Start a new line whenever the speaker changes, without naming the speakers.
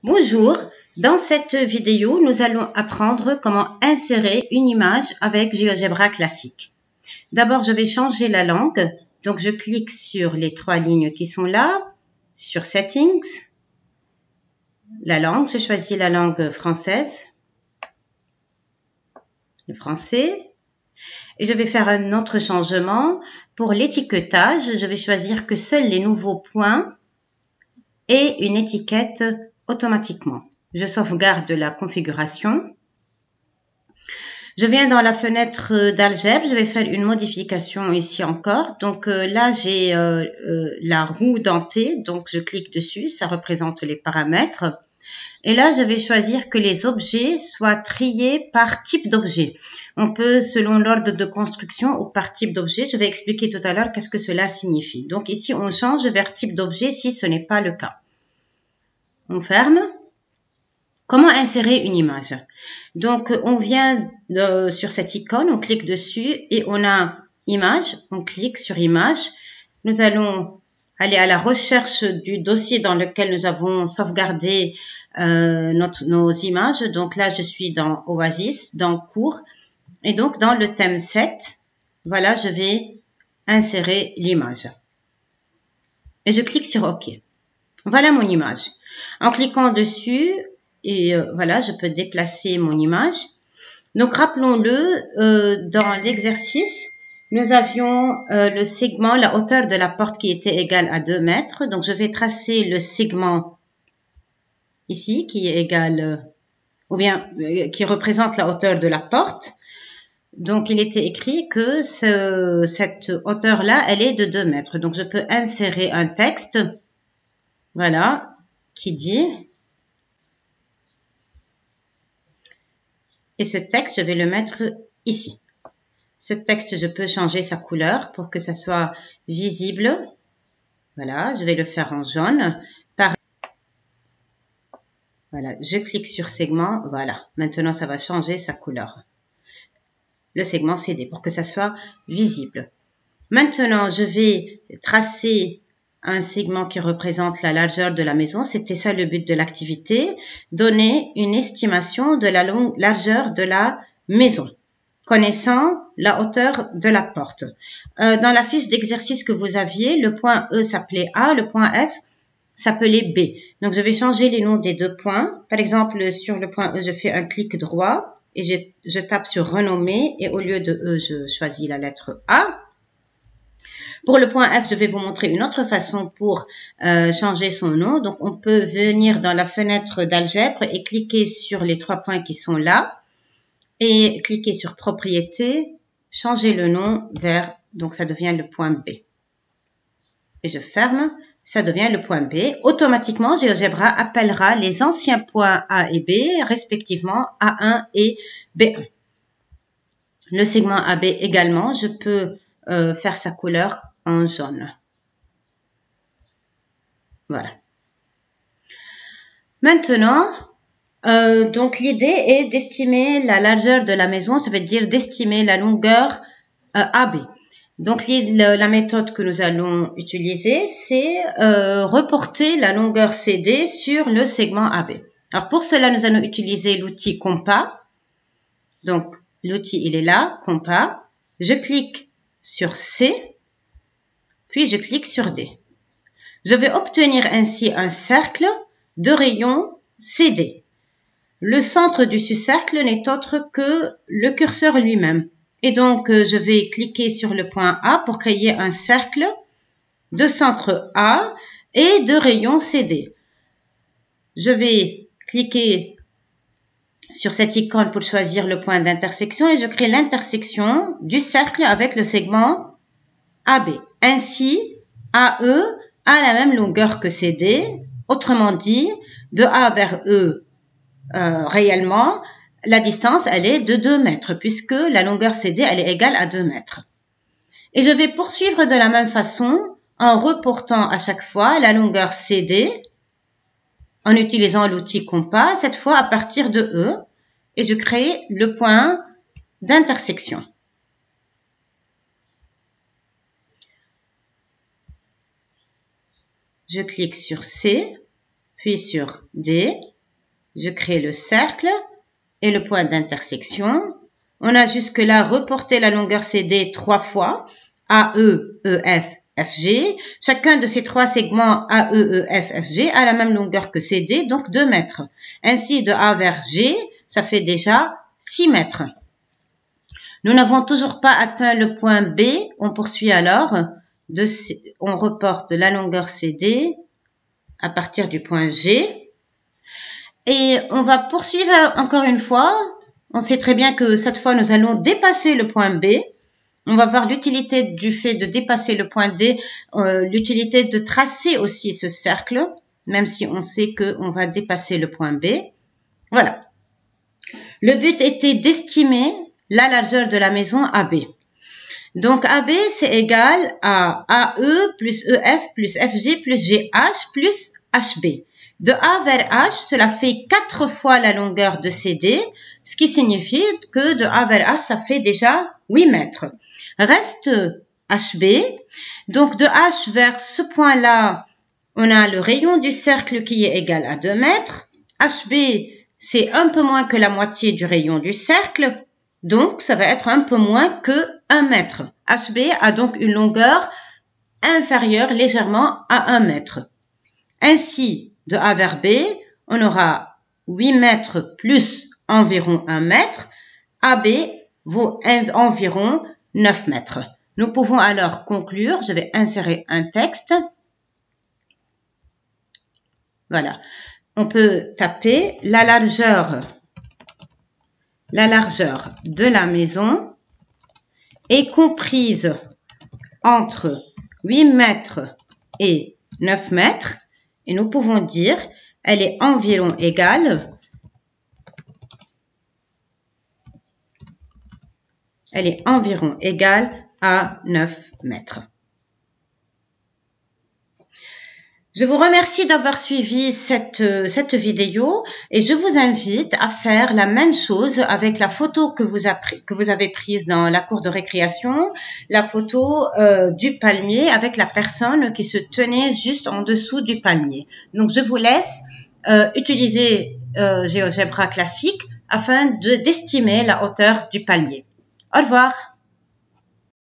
Bonjour, dans cette vidéo, nous allons apprendre comment insérer une image avec GeoGebra classique. D'abord, je vais changer la langue. Donc, je clique sur les trois lignes qui sont là, sur Settings, la langue. Je choisis la langue française, le français. Et je vais faire un autre changement. Pour l'étiquetage, je vais choisir que seuls les nouveaux points aient une étiquette automatiquement. Je sauvegarde la configuration. Je viens dans la fenêtre d'algèbre, je vais faire une modification ici encore. Donc là, j'ai la roue dentée, donc je clique dessus, ça représente les paramètres. Et là, je vais choisir que les objets soient triés par type d'objet. On peut, selon l'ordre de construction ou par type d'objet, je vais expliquer tout à l'heure qu'est-ce que cela signifie. Donc ici, on change vers type d'objet si ce n'est pas le cas. On ferme. Comment insérer une image? Donc, on vient sur cette icône, on clique dessus et on a image, on clique sur image. Nous allons aller à la recherche du dossier dans lequel nous avons sauvegardé nos images. Donc là, je suis dans Oasis, dans cours. Et donc, dans le thème 7, voilà, je vais insérer l'image. Et je clique sur OK. Voilà mon image. En cliquant dessus, et voilà, je peux déplacer mon image. Donc, rappelons-le, dans l'exercice, nous avions le segment, la hauteur de la porte qui était égale à 2 mètres. Donc, je vais tracer le segment ici qui est égal, ou bien qui représente la hauteur de la porte. Donc, il était écrit que cette hauteur-là, elle est de 2 mètres. Donc, je peux insérer un texte, voilà, qui dit... Et ce texte, je vais le mettre ici. Ce texte, je peux changer sa couleur pour que ça soit visible. Voilà, je vais le faire en jaune. Voilà, je clique sur segment. Voilà, maintenant, ça va changer sa couleur. Le segment CD pour que ça soit visible. Maintenant, je vais tracer un segment qui représente la largeur de la maison. C'était ça le but de l'activité. Donner une estimation de la largeur de la maison, connaissant la hauteur de la porte. Dans la fiche d'exercice que vous aviez, le point E s'appelait A, le point F s'appelait B. Donc, je vais changer les noms des deux points. Par exemple, sur le point E, je fais un clic droit et je tape sur renommer et au lieu de E, je choisis la lettre A. Pour le point F, je vais vous montrer une autre façon pour changer son nom. Donc, on peut venir dans la fenêtre d'algèbre et cliquer sur les trois points qui sont là et cliquer sur propriété, changer le nom vers, donc ça devient le point B. Et je ferme, ça devient le point B. Automatiquement, GeoGebra appellera les anciens points A et B, respectivement A1 et B1. Le segment AB également, je peux faire sa couleur en jaune. Voilà. Maintenant, donc l'idée est d'estimer la largeur de la maison, ça veut dire d'estimer la longueur AB. Donc la méthode que nous allons utiliser, c'est reporter la longueur CD sur le segment AB. Alors pour cela, nous allons utiliser l'outil compas. Donc l'outil il est là, compas. Je clique sur C, puis je clique sur D. Je vais obtenir ainsi un cercle de rayon CD. Le centre du cercle n'est autre que le curseur lui-même. Et donc, je vais cliquer sur le point A pour créer un cercle de centre A et de rayon CD. Je vais cliquer sur cette icône pour choisir le point d'intersection et je crée l'intersection du cercle avec le segment AB. Ainsi, AE a la même longueur que CD. Autrement dit, de A vers E, réellement, la distance, elle est de 2 mètres puisque la longueur CD, elle est égale à 2 mètres. Et je vais poursuivre de la même façon en reportant à chaque fois la longueur CD en utilisant l'outil compas, cette fois à partir de E, et je crée le point d'intersection. Je clique sur C, puis sur D. Je crée le cercle et le point d'intersection. On a jusque-là reporté la longueur CD 3 fois. AE, EF, FG. Chacun de ces 3 segments AE, EF, FG a la même longueur que CD, donc 2 mètres. Ainsi, de A vers G, ça fait déjà 6 mètres. Nous n'avons toujours pas atteint le point B. On poursuit alors. On reporte la longueur CD à partir du point G. Et on va poursuivre encore une fois. On sait très bien que cette fois, nous allons dépasser le point B. On va voir l'utilité du fait de dépasser le point D, l'utilité de tracer aussi ce cercle, même si on sait qu'on va dépasser le point B. Voilà. Le but était d'estimer la largeur de la maison AB. Donc AB, c'est égal à AE plus EF plus FG plus GH plus HB. De A vers H, cela fait 4 fois la longueur de CD, ce qui signifie que de A vers H, ça fait déjà 8 mètres. Reste HB. Donc de H vers ce point-là, on a le rayon du cercle qui est égal à 2 mètres. HB, c'est un peu moins que la moitié du rayon du cercle. Donc, ça va être un peu moins que 1 mètre. HB a donc une longueur inférieure légèrement à 1 mètre. Ainsi, de A vers B, on aura 8 mètres plus environ 1 mètre. AB vaut environ 9 mètres. Nous pouvons alors conclure. Je vais insérer un texte. Voilà. On peut taper la largeur de la maison est comprise entre 8 mètres et 9 mètres. Et nous pouvons dire elle est environ égale à 9 mètres. Je vous remercie d'avoir suivi cette vidéo et je vous invite à faire la même chose avec la photo que vous avez prise dans la cour de récréation, la photo du palmier avec la personne qui se tenait juste en dessous du palmier. Donc, je vous laisse utiliser GeoGebra classique afin d'estimer la hauteur du palmier. Au revoir.